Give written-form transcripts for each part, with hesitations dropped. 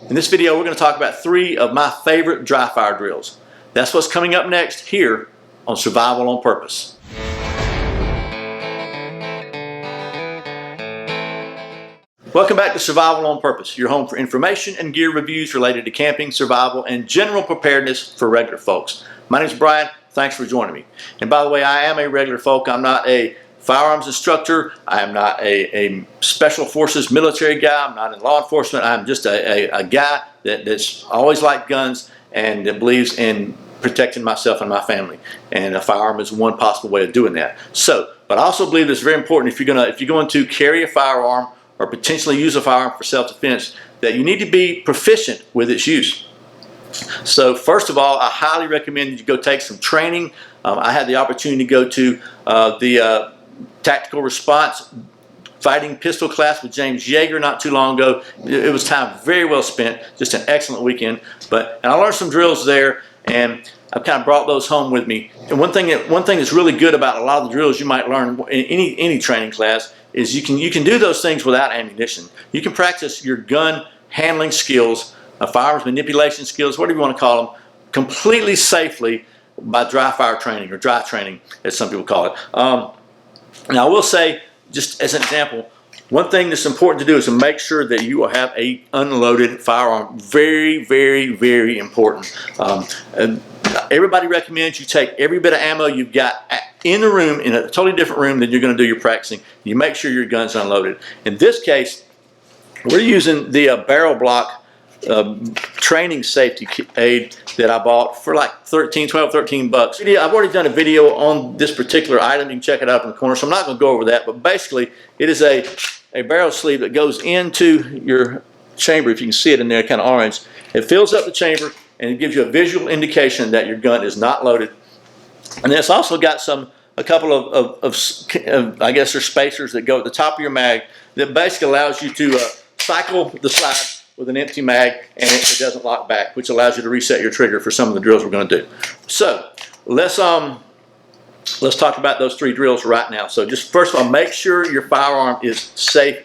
In this video, we're going to talk about 3 of my favorite dry fire drills. That's what's coming up next here on Survival on Purpose. Welcome back to Survival on Purpose, your home for information and gear reviews related to camping, survival, and general preparedness for regular folks. My name is Brian. Thanks for joining me. And by the way, I am a regular folk. I'm not a firearms instructor. I am not a special forces military guy. I'm not in law enforcement. I'm just a guy that's always liked guns and that believes in protecting myself and my family. And a firearm is one possible way of doing that. But I also believe it's very important if you're going to carry a firearm or potentially use a firearm for self-defense, that you need to be proficient with its use. So first of all, I highly recommend that you go take some training. I had the opportunity to go to the Tactical Response Fighting Pistol class with James Yeager not too long ago. It was time very well spent, just an excellent weekend. And I learned some drills there, and I've kind of brought those home with me. And one thing that's really good about a lot of the drills you might learn in any training class is you can do those things without ammunition. You can practice your gun handling skills, firearms manipulation skills, whatever you want to call them, completely safely by dry fire training, or dry training as some people call it. Now I will say, just as an example, one thing that's important to do is to make sure that you will have a unloaded firearm. Very, very, very important. Everybody recommends you take every bit of ammo you've got in the room, in a totally different room than you're going to do your practicing. You make sure your gun's unloaded. In this case, we're using the barrel block training safety aid that I bought for like $12, 13 bucks. I've already done a video on this particular item. You can check it out in the corner, so I'm not going to go over that. But basically, it is a barrel sleeve that goes into your chamber. If you can see it in there, kind of orange. It fills up the chamber, and it gives you a visual indication that your gun is not loaded. And then it's also got a couple of I guess, there's spacers that go at the top of your mag that basically allows you to cycle the slide with an empty mag, and it doesn't lock back, which allows you to reset your trigger for some of the drills we're going to do. So let's talk about those 3 drills right now. So just first of all, make sure your firearm is safe.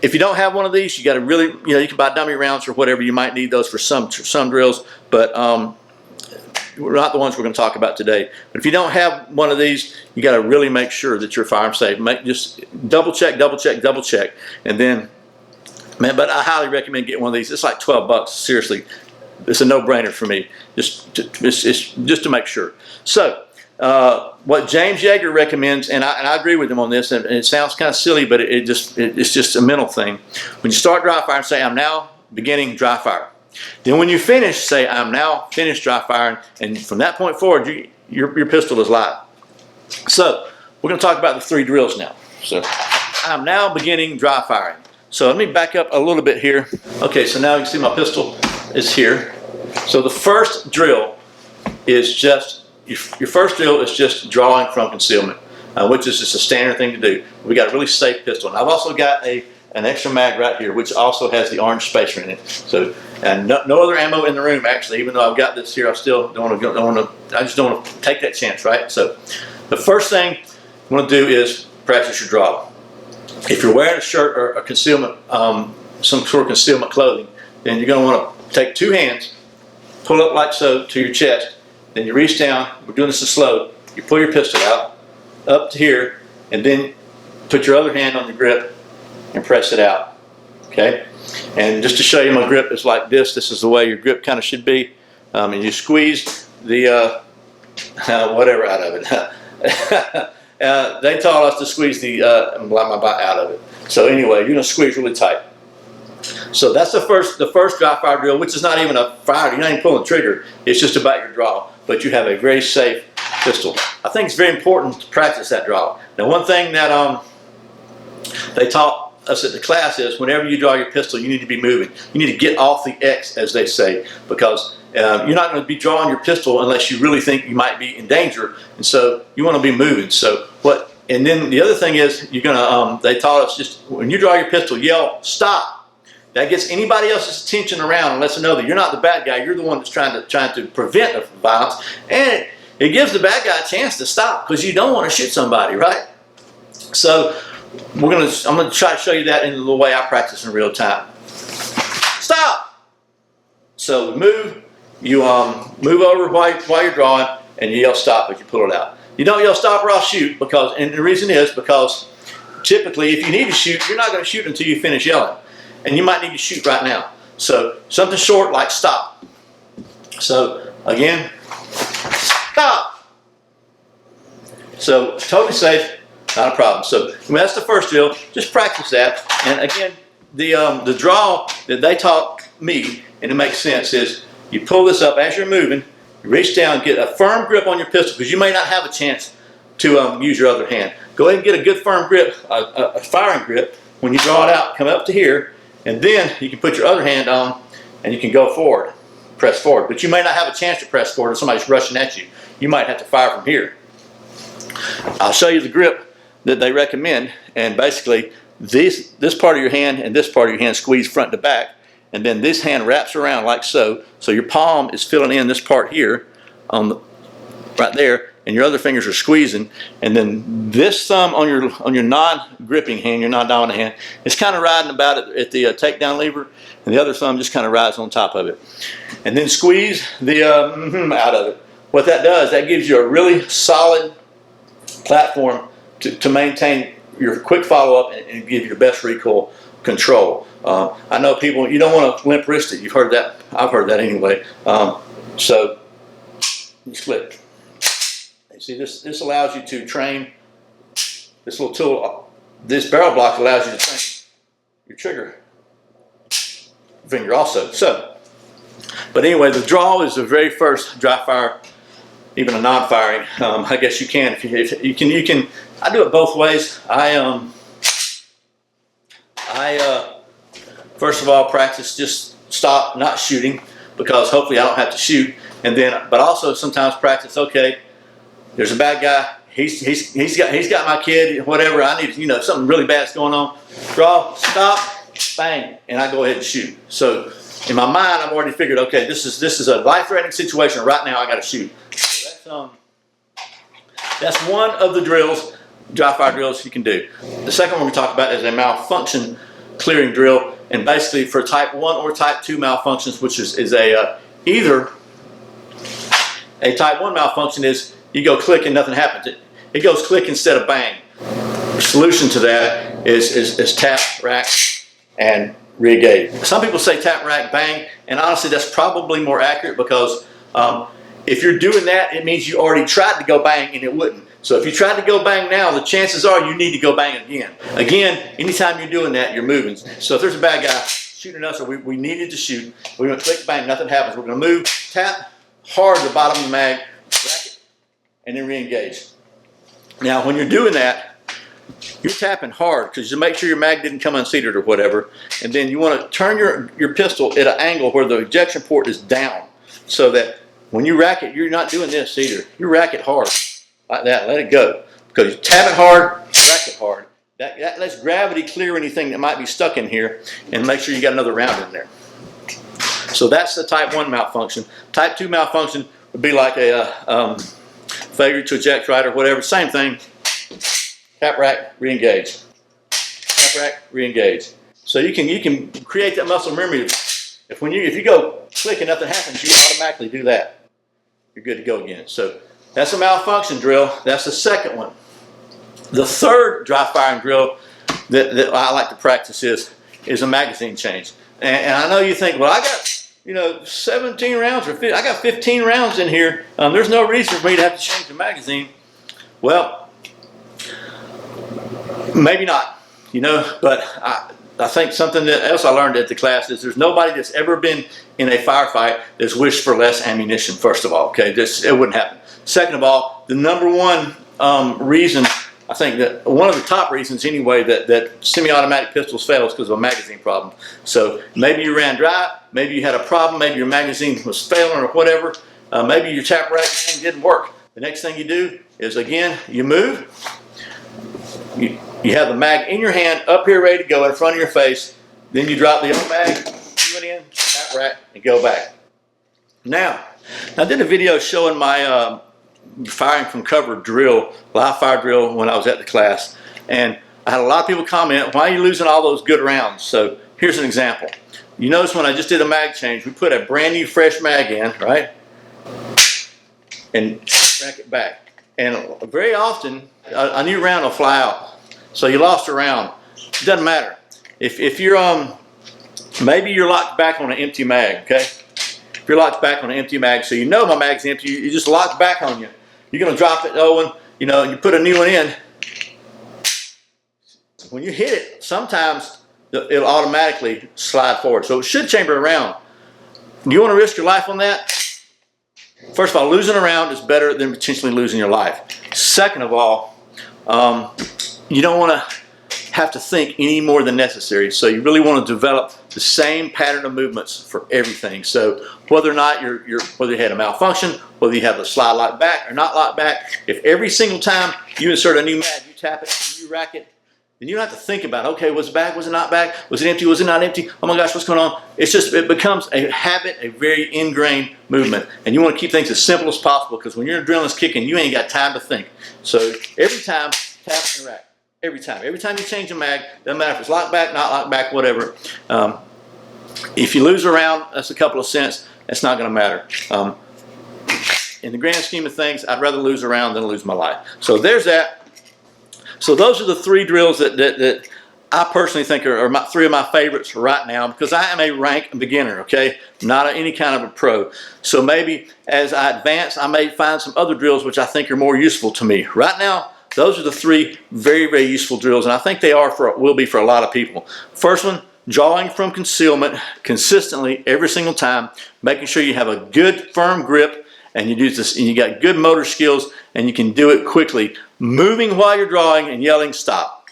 If you don't have one of these, you got to really, you can buy dummy rounds or whatever. You might need those for some drills, but not the ones we're going to talk about today. But if you don't have one of these, you got to really make sure that your firearm's safe. Just double check, and then. Man, but I highly recommend getting one of these. It's like 12 bucks. Seriously, it's a no-brainer for me. It's just to make sure. So, what James Yeager recommends, and I agree with him on this, and it sounds kind of silly, but it's just a mental thing. When you start dry firing, say, "I'm now beginning dry fire." Then when you finish, say, "I'm now finished dry firing," and from that point forward, your pistol is live. So, we're going to talk about the 3 drills now. So, I'm now beginning dry firing. So let me back up a little bit here. Okay, so now you can see my pistol is here. So the first drill is just, your first drill is just drawing from concealment, which is just a standard thing to do. We got a really safe pistol. And I've also got an extra mag right here, which also has the orange spacer in it. So, and no other ammo in the room actually, even though I've got this here, I still don't want to take that chance, right? So the first thing you want to do is practice your draw. If you're wearing a shirt or a concealment, some sort of concealment clothing, then you're going to want to take 2 hands, pull up like so to your chest, then you reach down. We're doing this slow. You pull your pistol out up to here, and then put your other hand on the grip and press it out. Okay? And just to show you, my grip is like this. This is the way your grip kind of should be. And you squeeze the whatever out of it. They taught us to squeeze the out of it. So anyway, you're going to squeeze really tight. So that's the first dry fire drill, which is not even a fire. You're not even pulling the trigger. It's just about your draw. But you have a very safe pistol. I think it's very important to practice that draw. Now, one thing that they taught us at the class is whenever you draw your pistol, you need to be moving. You need to get off the X, as they say, because you're not going to be drawing your pistol unless you really think you might be in danger, and so you want to be moving. And then the other thing is you're gonna. They taught us just when you draw your pistol, yell "stop." That gets anybody else's attention around and lets them know that you're not the bad guy. You're the one that's trying to prevent the violence, and it gives the bad guy a chance to stop because you don't want to shoot somebody, right? So I'm gonna try to show you that in the way I practice in real time. Stop. So move. You move over while you're drawing, and you yell stop as you pull it out. You don't yell stop or I'll shoot, and the reason is because typically if you need to shoot, you're not going to shoot until you finish yelling, and you might need to shoot right now. So something short like stop. So again, stop. So totally safe, not a problem. So that's the first drill. Just practice that. And again, the draw that they taught me, and it makes sense, is you pull this up as you're moving, you reach down, get a firm grip on your pistol, because you may not have a chance to use your other hand. Go ahead and get a good firm grip, a firing grip. When you draw it out, come up to here, and then you can put your other hand on, and you can go forward, press forward. But you may not have a chance to press forward if somebody's rushing at you. You might have to fire from here. I'll show you the grip that they recommend, and basically this part of your hand and this part of your hand squeeze front to back, and then this hand wraps around like so. So your palm is filling in this part here, right there, and your other fingers are squeezing. And then this thumb on your non-gripping hand, your non-dominant hand, is kind of riding about at the takedown lever, and the other thumb just kind of rides on top of it. And then squeeze the out of it. What that does, that gives you a really solid platform to maintain your quick follow-up and give you the best recoil control. I know people, you don't want to limp wrist it. You've heard that. I've heard that anyway. So you click. You see, this allows you to train. This little tool, this barrel block allows you to train your trigger finger also. So, but anyway, the draw is the very first dry fire, even a non-firing. I guess you can if you can. I do it both ways. First of all, practice just stop not shooting, because hopefully I don't have to shoot. And then, but also sometimes practice. Okay, there's a bad guy. He's got my kid. Whatever I need, something really bad's going on. Draw, stop, bang, and I go ahead and shoot. So in my mind, I've already figured, okay, this is a life-threatening situation right now. I got to shoot. So that's one of the drills, dry fire drills you can do. The second one we talk about is a malfunction clearing drill, and basically for type 1 or type 2 malfunctions, which is either a type 1 malfunction is you go click and nothing happens. It goes click instead of bang. The solution to that is tap, rack, and re-engage. Some people say tap, rack, bang, and honestly that's probably more accurate, because if you're doing that, it means you already tried to go bang and it wouldn't. So if you tried to go bang now, the chances are you need to go bang again. Again, anytime you're doing that, you're moving. So if there's a bad guy shooting us, or we needed to shoot, we're going to click bang, nothing happens. We're going to move, tap hard the bottom of the mag, rack it, and then re-engage. Now when you're doing that, you're tapping hard because you make sure your mag didn't come unseated or whatever, and then you want to turn your pistol at an angle where the ejection port is down, so that when you rack it, you're not doing this either. You rack it hard, like that, let it go. Because you tap it hard, rack it hard. That lets gravity clear anything that might be stuck in here, and make sure you got another round in there. So that's the type 1 malfunction. Type 2 malfunction would be like a failure to eject right or whatever, same thing. Tap, rack, re-engage. Tap, rack, re-engage. So you can create that muscle memory. If you go click and nothing happens, you automatically do that. You're good to go again. So that's a malfunction drill. That's the second one. The third dry firing drill that I like to practice is a magazine change. And I know you think, well, I got 17 rounds or 50, I got 15 rounds in here. There's no reason for me to have to change the magazine. Well, maybe not. But I think something else I learned at the class is there's nobody that's ever been in a firefight that's wished for less ammunition, first of all. Okay, it wouldn't happen. Second of all, the number one reason, I think that one of the top reasons anyway that semi-automatic pistols fail is because of a magazine problem. So maybe you ran dry, maybe you had a problem, maybe your magazine was failing or whatever, maybe your tap rack didn't work. The next thing you do is, again, you move. You have the mag in your hand, up here ready to go in front of your face. Then you drop the old mag, you it in, tap rack, and go back. Now I did a video showing my firing from cover drill, live fire drill, when I was at the class. And I had a lot of people comment, why are you losing all those good rounds? So here's an example. You notice when I just did a mag change, we put a brand new fresh mag in, right? And rack it back. And very often, a new round will fly out. So you lost a round. It doesn't matter. If you're, maybe you're locked back on an empty mag, okay? If you're locked back on an empty mag, so you know my mag's empty, you just locked back on you. You're gonna drop it, Owen, you know, and you put a new one in. When you hit it, sometimes it'll automatically slide forward. So it should chamber around. Do you want to risk your life on that? First of all, losing a round is better than potentially losing your life. Second of all, you don't want to have to think any more than necessary. So you really want to develop the same pattern of movements for everything. So whether or not whether you had a malfunction, whether you have a slide lock back or not lock back, if every single time you insert a new mag, you tap it, and you rack it, then you don't have to think about, okay, was it back, was it not back, was it empty, was it not empty, oh my gosh, what's going on? It's just, it becomes a habit, a very ingrained movement. And you want to keep things as simple as possible, because when your adrenaline's kicking, you ain't got time to think. So every time, tap and rack. Every time. Every time you change a mag, doesn't matter if it's locked back, not locked back, whatever. If you lose a round, that's a couple of cents. It's not going to matter. In the grand scheme of things, I'd rather lose a round than lose my life. So there's that. So those are the 3 drills that I personally think are 3 of my favorites right now, because I am a rank beginner, okay? Not any kind of a pro. So maybe as I advance, I may find some other drills which I think are more useful to me. Right now, those are the 3 very, very useful drills, and I think they will be for a lot of people. First one, drawing from concealment consistently every single time, making sure you have a good firm grip, and you do this, and you got good motor skills, and you can do it quickly, moving while you're drawing and yelling stop.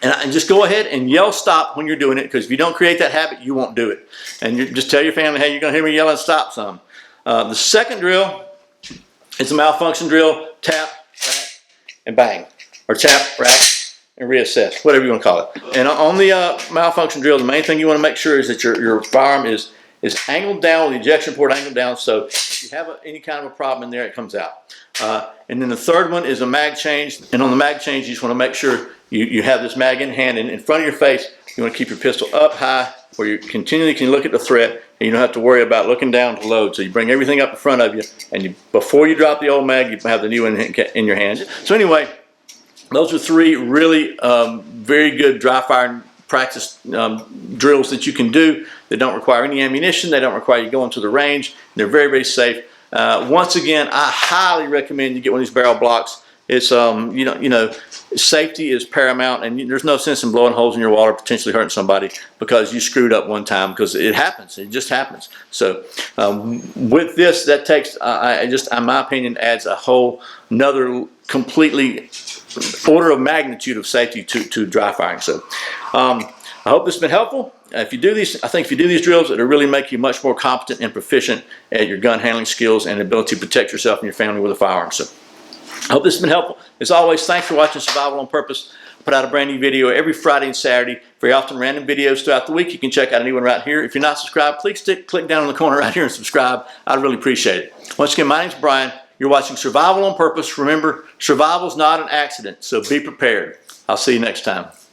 And just go ahead and yell stop when you're doing it, because if you don't create that habit, you won't do it. And just tell your family, hey, you're going to hear me yelling stop some. The second drill is a malfunction drill: tap, rack, and bang, or tap, rack, and reassess, whatever you want to call it. And on the malfunction drill, the main thing you want to make sure is that your firearm is angled down, with the ejection port angled down, so if you have any kind of a problem in there, it comes out. And then the third one is a mag change, and on the mag change, you just want to make sure you have this mag in hand, and in front of your face, you want to keep your pistol up high, where you continually can look at the threat, and you don't have to worry about looking down to load. So you bring everything up in front of you, and before you drop the old mag, you have the new one in your hands. So anyway, those are 3 really very good dry firing practice drills that you can do. They don't require any ammunition. They don't require you going to the range. They're very, very safe. Once again, I highly recommend you get one of these barrel blocks. It's safety is paramount, and there's no sense in blowing holes in your wall or potentially hurting somebody because you screwed up one time, because it happens. It just happens. So with this, that takes in my opinion, adds a whole another completely order of magnitude of safety to dry firing. So I hope this has been helpful. If you do these, I think if you do these drills, it'll really make you much more competent and proficient at your gun handling skills and ability to protect yourself and your family with a firearm. So I hope this has been helpful. As always, thanks for watching Survival on Purpose. I put out a brand new video every Friday and Saturday. Very often random videos throughout the week. You can check out a new one right here. If you're not subscribed, please click down in the corner right here and subscribe. I'd really appreciate it. Once again, my name's Brian. You're watching Survival on Purpose. Remember, survival is not an accident, so be prepared. I'll see you next time.